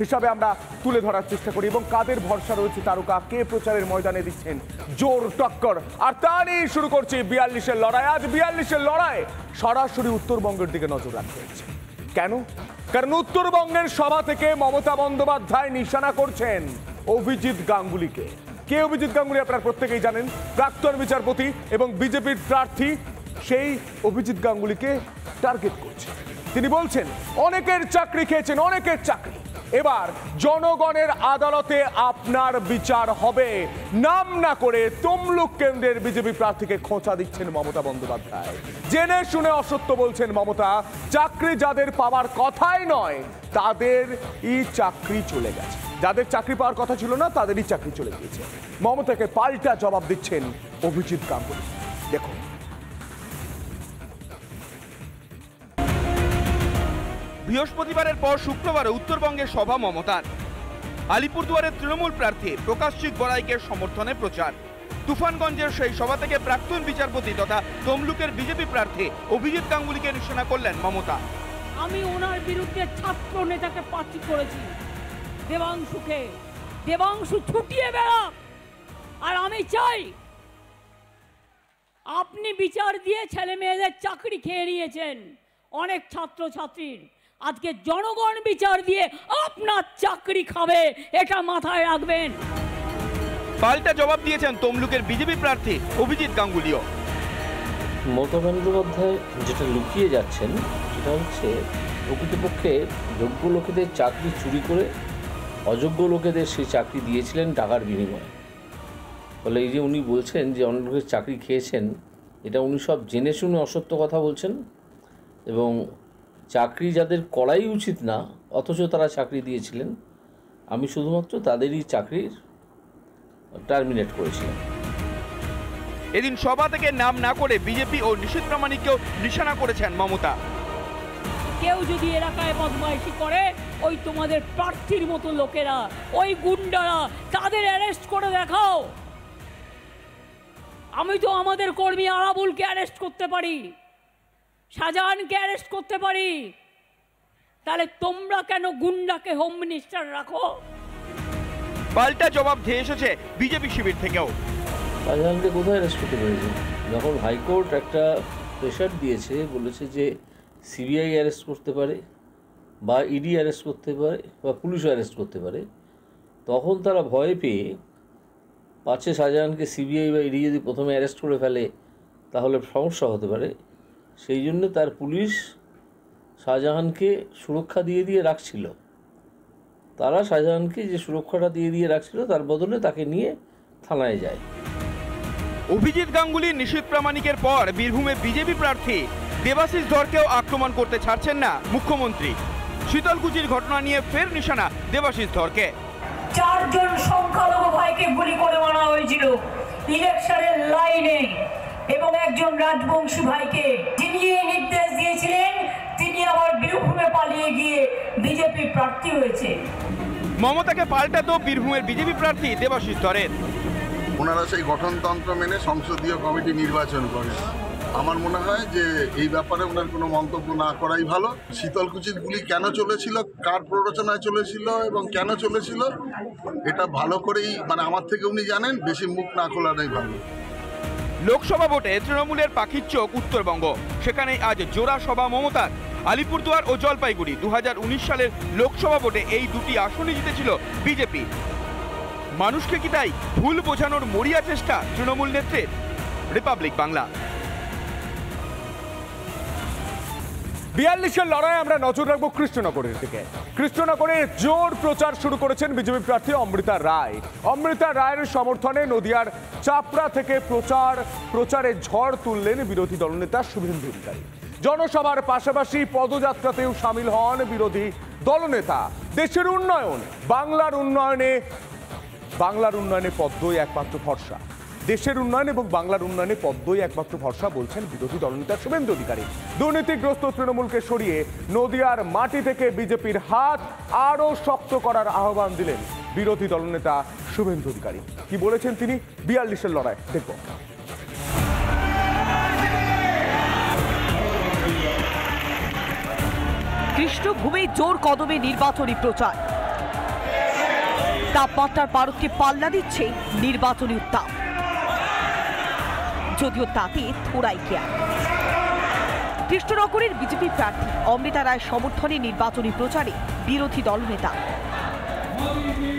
হিসাবে আমরা তুলে ধরার চেষ্টা করি এবং কাদের ভরসা রয়েছে তারকা কে প্রচারের ময়দানে দিচ্ছেন জোর টক্কর। আর তা নিয়ে শুরু করছি ৪২-এর লড়াই। আজ ৪২-এর লড়াই সরাসরি উত্তরবঙ্গের দিকে নজর রাখতে হচ্ছে। কেন? কারণ উত্তরবঙ্গের সভা থেকে মমতা বন্দ্যোপাধ্যায় নিশানা করছেন অভিজিৎ গাঙ্গুলিকে। কে অভিজিৎ গাঙ্গুলি আপনারা প্রত্যেকেই জানেন, প্রাক্তন বিচারপতি এবং বিজেপির প্রার্থী। সেই অভিজিৎ গাঙ্গুলিকে টার্গেট করছে। তিনি বলছেন অনেকের চাকরি খেয়েছেন, অনেকের চাকরি, এবার জনগণের আদালতে আপনার বিচার হবে। নাম না করে তমলুক কেন্দ্রের বিজেপি প্রার্থীকে খোঁচা দিচ্ছেন মমতা বন্দ্যোপাধ্যায়। জেনে শুনে অসত্য বলছেন মমতা। চাকরি যাদের পাওয়ার কথাই নয় তাদেরই চাকরি চলে গেছে, যাদের চাকরি পাওয়ার কথা ছিল না তাদেরই চাকরি চলে গিয়েছে। মমতাকে পাল্টা জবাব দিচ্ছেন অভিজিৎ গাঙ্গুলি। দেখুন, বৃহস্পতিবারের পর শুক্রবারে উত্তরবঙ্গের সভা মমতার। আলিপুরদুয়ারের তৃণমূল প্রার্থী প্রকাশজিৎ বড়াইকে সমর্থনে প্রচার। তুফানগঞ্জের সেই সভা থেকে প্রাক্তন বিচারপতি তথা তমলুকের বিজেপি প্রার্থী অভিজিৎ গাঙ্গুলিকে নিশানা করলেন মমতা। আমি ওনার বিরুদ্ধে ছাত্র নেতাকে প্রার্থী করেছি, দেবাংশুকে। দেবাংশু ছুটিয়ে বেড়াক। আর আমি চাই, আপনি বিচার দিয়ে ছেলে মেয়েদের চাকরি খেয়ে নিয়েছেন অনেক ছাত্র ছাত্রীর, আজকে জনগণ বিচার দিয়ে আপনার চাকরি খাবে, এটা মাথায় রাখবেন। পাল্টা জবাব দিয়েছেন তমলুকের বিজেপি প্রার্থী অভিজিৎ গাঙ্গুলিও। মমতা বন্দ্যোপাধ্যায় যেটা লুকিয়ে যাচ্ছেন সেটা হচ্ছে প্রকৃতপক্ষে যোগ্য লোকেদের চাকরি চুরি করে অযোগ্য লোকেদের সেই চাকরি দিয়েছিলেন টাকার বিনিময়ে। ফলে এই যে উনি বলছেন যে অনেক লোকের চাকরি খেয়েছেন, এটা উনি সব জেনে শুনে অসত্য কথা বলছেন। এবং চাকরি যাদের করাই উচিত না অথচ তারা চাকরি দিয়েছিলেন, আমি শুধুমাত্র তাদেরই চাকরির টার্মিনেট করেছিলাম। এদিন সভা থেকে নাম না করে বিজেপি ও নিশীথ প্রামাণিককেও নিশানা করেছেন মমতা। কেউ যদি এলাকায় বদমাইশি করে, ওই তোমাদের প্রার্থীর মতো লোকেরা, ওই গুন্ডারা, তাদের অ্যারেস্ট করে দেখাও। আমি তো আমাদের কর্মী আরাবুলকে অ্যারেস্ট করতে পারি, শাহজাহানকে অ্যারেস্ট করতে পারি, তাহলে তোমরা কেন গুন্ডাকে হোম মিনিস্টার রাখো? পাল্টা জবাব দিয়ে এসেছে বিজেপি শিবির থেকেও। শাহজাহানকে কোথায় অ্যারেস্ট করতে পেরেছে? যখন হাইকোর্ট একটা প্রেশার দিয়েছে, বলেছে যে সিবিআই অ্যারেস্ট করতে পারে বা ইডি অ্যারেস্ট করতে পারে বা পুলিশও অ্যারেস্ট করতে পারে, তখন তারা ভয় পেয়ে পাচ্ছে শাহজাহানকে সিবিআই বা ইডি যদি প্রথমে অ্যারেস্ট করে ফেলে তাহলে সমস্যা হতে পারে। সেই জন্য তার পুলিশ শাহজাহানকে সুরক্ষা দিয়ে রাখছিল। তারা শাহজাহানকে যে সুরক্ষাটা দিয়ে রাখছিল তার বদলে তাকে নিয়ে থানায় যায়। অভিজিৎ গাঙ্গুলি নিশীথ প্রামাণিকের পর বীরভূমে বিজেপি প্রার্থী দেবাশিস ধরকেও আক্রমণ করতে ছাড়ছেন না মুখ্যমন্ত্রী। শীতলকুচির ঘটনা নিয়ে ফের নিশানা দেবাশিস ধরকে। 4 জন সংখ্যালঘু ভাইকে গুলি করে মারা হয়েছিল ইলেকশনের লাইনে, এবং একজন রাজবংশী ভাইকে যিনি নির্দেশ দিয়েছিলেন তিনি আবার বীরভূমে পালিয়ে গিয়ে বিজেপি প্রার্থী হয়েছে। মমতাকে পাল্টাতো বীরভূমের বিজেপি প্রার্থী দেবাশিস ধরের। ওনারা সেই গঠনতন্ত্র মেনে সংসদীয় কমিটি নির্বাচন করে। আমার মনে হয় যে এই ব্যাপারে ওনার কোনো মন্তব্য না করাই ভালো। শীতলকুচির গুলি কেন চলেছিল, কার প্ররোচনায় চলেছিল এবং কেন চলেছিল, এটা ভালো করেই আমার থেকে উনি জানেন। বেশি মুখ না খোলাটাই ভালো। লোকসভা ভোটে তৃণমূলের পাখির চোখ উত্তরবঙ্গ, সেখানে আজ জোড়া সভা মমতার। আলিপুরদুয়ার ও জলপাইগুড়ি 2019 সালের লোকসভা ভোটে এই দুটি আসনে জিতেছিল বিজেপি। মানুষকে কি তাই ভুল বোঝানোর মরিয়া চেষ্টা তৃণমূল নেত্রীর? রিপাবলিক বাংলা। ৪২-এর লড়াই আমরা নজর রাখবো কৃষ্ণনগরের দিকে। কৃষ্ণনগরে জোর প্রচার শুরু করেছেন বিজেপি প্রার্থী অমৃতা রায়। অমৃতা রায়ের সমর্থনে নদিয়ার চাপড়া থেকে প্রচারে ঝড় তুললেন বিরোধী দলনেতা শুভেন্দু অধিকারী। জনসভার পাশাপাশি পদযাত্রাতেও সামিল হন বিরোধী দলনেতা। দেশের উন্নয়ন, বাংলার উন্নয়নে পদ্মই একমাত্র ভরসা। দেশের উন্নয়ন এবং বাংলার উন্নয়নে পদ্মই একমাত্র ভরসা বলছেন বিরোধী দলনেতা শুভেন্দু অধিকারী। দুর্নীতিগ্রস্ত তৃণমূলকে সরিয়ে নদিয়ার মাটি থেকে বিজেপির হাত আরও শক্ত করার আহ্বান দিলেন বিরোধী দলনেতা শুভেন্দু অধিকারী। কি বলেছেন তিনি? ৪২-এর লড়াই দেখব। কৃষ্ণভূমি জোর কদমে নির্বাচনী প্রচার। তাপমাত্রার পারদকে পাল্লা দিচ্ছে নির্বাচনী উত্তাপ, যদিও তাতে থোড়াই কেয়ার। কৃষ্ণনগরের বিজেপি প্রার্থী অমৃতা রায় সমর্থনে নির্বাচনী প্রচারে বিরোধী দলনেতা।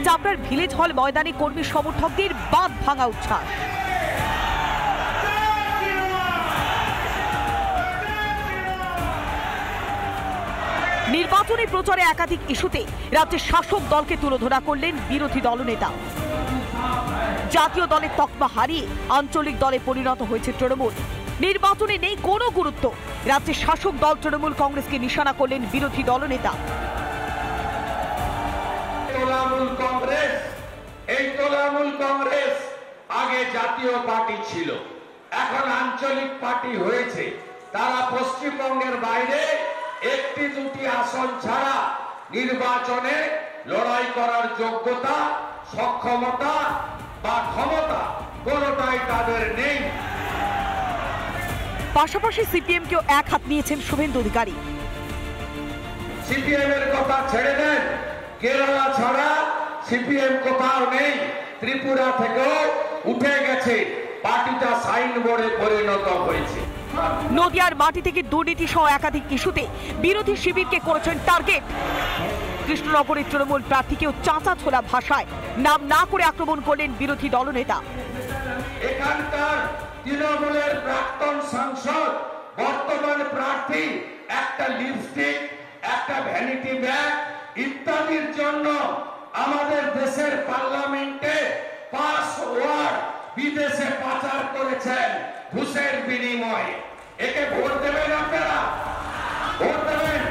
চাপড়ার ভিলেজ হল ময়দানে কর্মী সমর্থকদের বাঁধ ভাঙা উচ্ছ্বাস। নির্বাচনী প্রচারে একাধিক ইস্যুতে রাজ্যের শাসক দলকে তুলোধনা করলেন বিরোধী দলনেতা। জাতীয় দলের তকমা হারিয়ে আঞ্চলিক দলে পরিণত হয়েছে তৃণমূল। নির্বাচনে নেই কোনো গুরুত্ব। রাজ্যের শাসক দল তৃণমূল কংগ্রেসকে নিশানা করলেন বিরোধী দলনেতা। তৃণমূল কংগ্রেস আগে জাতীয় পার্টি ছিল, এখন আঞ্চলিক পার্টি হয়েছে। তারা পশ্চিমবঙ্গের বাইরে একটি দুটি আসন ছাড়া নির্বাচনে লড়াই করার যোগ্যতা, সক্ষমতা বা ক্ষমতা কোনোটাই তাদের নেই। পাশাপাশি সিপিএমকেও এক হাত নিয়েছেন শুভেন্দু অধিকারী। সিপিএম এর কথা ছেড়ে দেন, কেরালা ছাড়া সিপিএম কোথাও নেই। ত্রিপুরা থেকেও উঠে গেছে, পার্টিটা সাইনবোর্ডে পরিণত হয়েছে। নদিয়ার মাটি থেকে দুর্নীতি সহ একাধিক ইস্যুতে বিরোধী শিবিরকে করেছেন টার্গেট। কৃষ্ণনগরের তৃণমূল প্রার্থীকেও চাঁচা ছোলা ভাষায় নাম না করে আক্রমণ করলেন বিরোধী দলনেতা। এখানকার তৃণমূলের প্রাক্তন সাংসদ বর্তমান প্রার্থী একটা লিপস্টিক, একটা ভ্যানিটি ব্যাগ ইত্যাদির জন্য আমাদের দেশের পার্লামেন্টে পাসওয়ার্ড বিদেশে পাচার করেছেন ঘুষের বিনিময়ে। একে ভোট দেবেন আপনারা? ভোট দেবেন?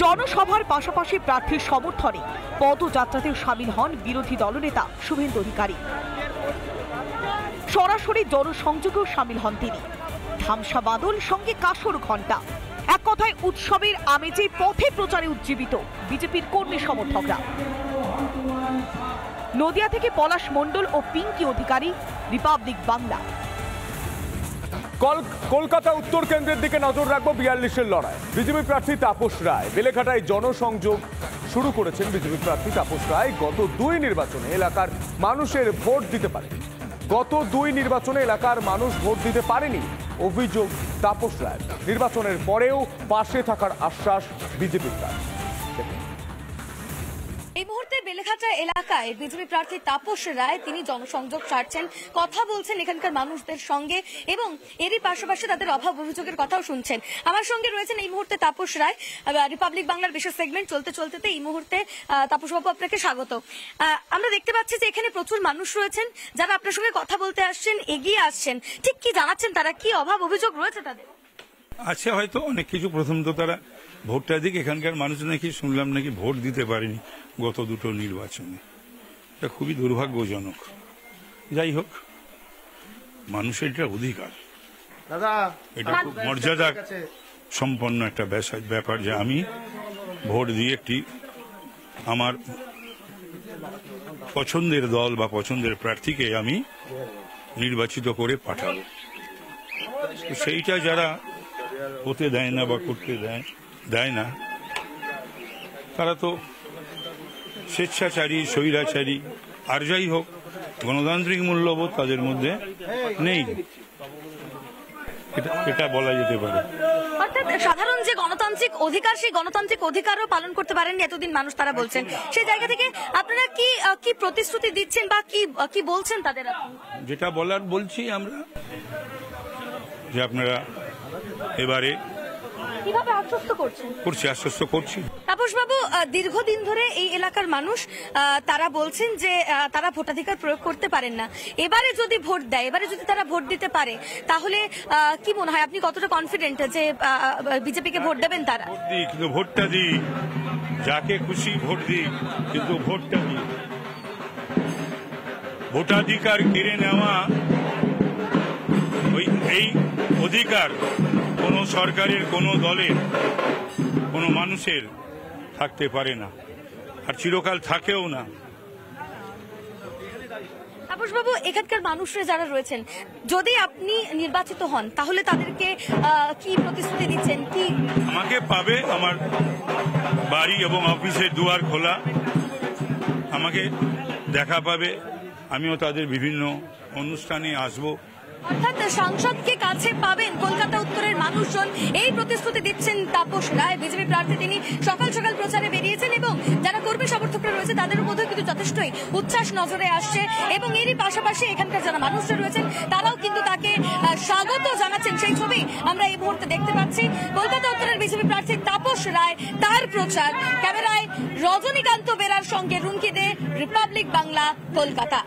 জনসভার পাশাপাশি প্রার্থীর সমর্থনে পদযাত্রাতেও সামিল হন বিরোধী দলনেতা শুভেন্দু অধিকারী। সরাসরি জনসংযোগেও সামিল হন তিনি। ধামসা বাদল সঙ্গে কাসর ঘণ্টা, এক কথায় উৎসবের আমেজে পথে প্রচারে উজ্জীবিত বিজেপির কর্মী সমর্থকরা। নদিয়া থেকে পলাশ মণ্ডল ও পিঙ্কি অধিকারী, রিপাবলিক বাংলা। কলকাতা উত্তর কেন্দ্রের দিকে নজর রাখবো। 42-এর লড়াই। বিজেপি প্রার্থী তাপস রায় বেলেঘাটায় জনসংযোগ শুরু করেছেন। বিজেপি প্রার্থী তাপস রায় গত 2 নির্বাচনে এলাকার মানুষের ভোট দিতে পারেনি। মানুষ ভোট দিতে পারেনি অভিযোগ তাপস রায়। নির্বাচনের পরেও পাশে থাকার আশ্বাস বিজেপির। এই মুহূর্তে বেলেঘাটা এলাকায় বিজেপি প্রার্থী তাপস রায় তিনি জনসংযোগ সারছেন, কথা বলছেন এখানকার মানুষদের সঙ্গে এবং এরই পাশাপাশি তাদের অভাব অভিযোগের কথাও শুনছেন। আমার সঙ্গে রয়েছেন এই মুহূর্তে তাপস রায়। রিপাবলিক বাংলার বিশেষ সেগমেন্ট চলতে এই মুহূর্তে তাপস বাবু আপনাকে স্বাগত। আমরা দেখতে পাচ্ছি যে এখানে প্রচুর মানুষ রয়েছেন যারা আপনার সঙ্গে কথা বলতে আসছেন, এগিয়ে আসছেন। ঠিক কি জানাচ্ছেন তারা, কি অভাব অভিযোগ রয়েছে তাদের? আছে হয়তো অনেক কিছু। প্রথম তো তারা ভোটটা দিক। এখানকার মানুষ নাকি শুনলাম নাকি ভোট দিতে পারেনি গত 2 নির্বাচনে। এটা খুবই দুর্ভাগ্যজনক। যাই হোক, মানুষের এটা অধিকার, এটা খুব মর্যাদা সম্পন্ন একটা ব্যাপার যে আমি ভোট দিয়ে একটি আমার পছন্দের দল বা পছন্দের প্রার্থীকে আমি নির্বাচিত করে পাঠাবো। সেইটা যারা হতে দেয় না বা করতে দেয় না, তারা তো স্বেচ্ছাচারী, স্বৈরাচারী। আর যাই হোক, গণতান্ত্রিক মূল্যবোধ তাদের মধ্যে নেই, এটা বলা যেতে পারে। অর্থাৎ সাধারণ যে গণতান্ত্রিক অধিকার, সেই গণতান্ত্রিক অধিকারও পালন করতে পারেননি এতদিন মানুষ, তারা বলছেন। সেই জায়গা থেকে আপনারা কি প্রতিশ্রুতি দিচ্ছেন বা কি বলছেন তাদের? যেটা বলার বলছি আমরা, যে আপনারা এবারে কিভাবে আশ্বস্ত করছেন? আশ্বস্ত করছি। তাপস বাবু, দীর্ঘদিন ধরে এই এলাকার মানুষ তারা বলছেন যে তারা ভোটাধিকার প্রয়োগ করতে পারেন না। এবারে যদি ভোট দেয়, এবারে যদি তারা ভোট দিতে পারে, তাহলে কি মনে হয় আপনি কতটা কনফিডেন্ট যে বিজেপিকে ভোট দেবেন তারা? কিন্তু ভোটটা দিই, যাকে খুশি ভোট দিই, কিন্তু ভোটটা দিই। ভোটাধিকার কেড়ে নেওয়া, এই অধিকার কোন সরকারের, কোন দলের, কোন মানুষের থাকতে পারে না, আর চিরকাল থাকেও না। তাপস বাবু, এখানকার মানুষরা যারা রয়েছেন, যদি আপনি নির্বাচিত হন তাহলে তাদেরকে কি প্রতিশ্রুতি দিচ্ছেন? কি আমাকে পাবে, আমার বাড়ি এবং অফিসের দুয়ার খোলা, আমাকে দেখা পাবে, আমিও তাদের বিভিন্ন অনুষ্ঠানে আসবো। অর্থাৎ সাংসদকে কাছে পাবেন কলকাতা উত্তরের মানুষজন, এই প্রতিশ্রুতি দিচ্ছেন তাপস রায়, বিজেপি প্রার্থী। তিনি সকাল সকাল প্রচারে বেরিয়েছেন এবং যারা কর্মী সমর্থকরা রয়েছে তাদের মধ্যে কিন্তু যথেষ্টই উচ্ছ্বাস নজরে আসছে এবং এরই পাশাপাশি এখানকার যারা মানুষরা রয়েছেন তারাও কিন্তু তাকে স্বাগত জানাচ্ছেন। সেই ছবি আমরা এই মুহূর্তে দেখতে পাচ্ছি। কলকাতা উত্তরের বিজেপি প্রার্থী তাপস রায়, তার প্রচার। ক্যামেরায় রজনীকান্ত বেরার সঙ্গে রুমকি দে, রিপাবলিক বাংলা, কলকাতা।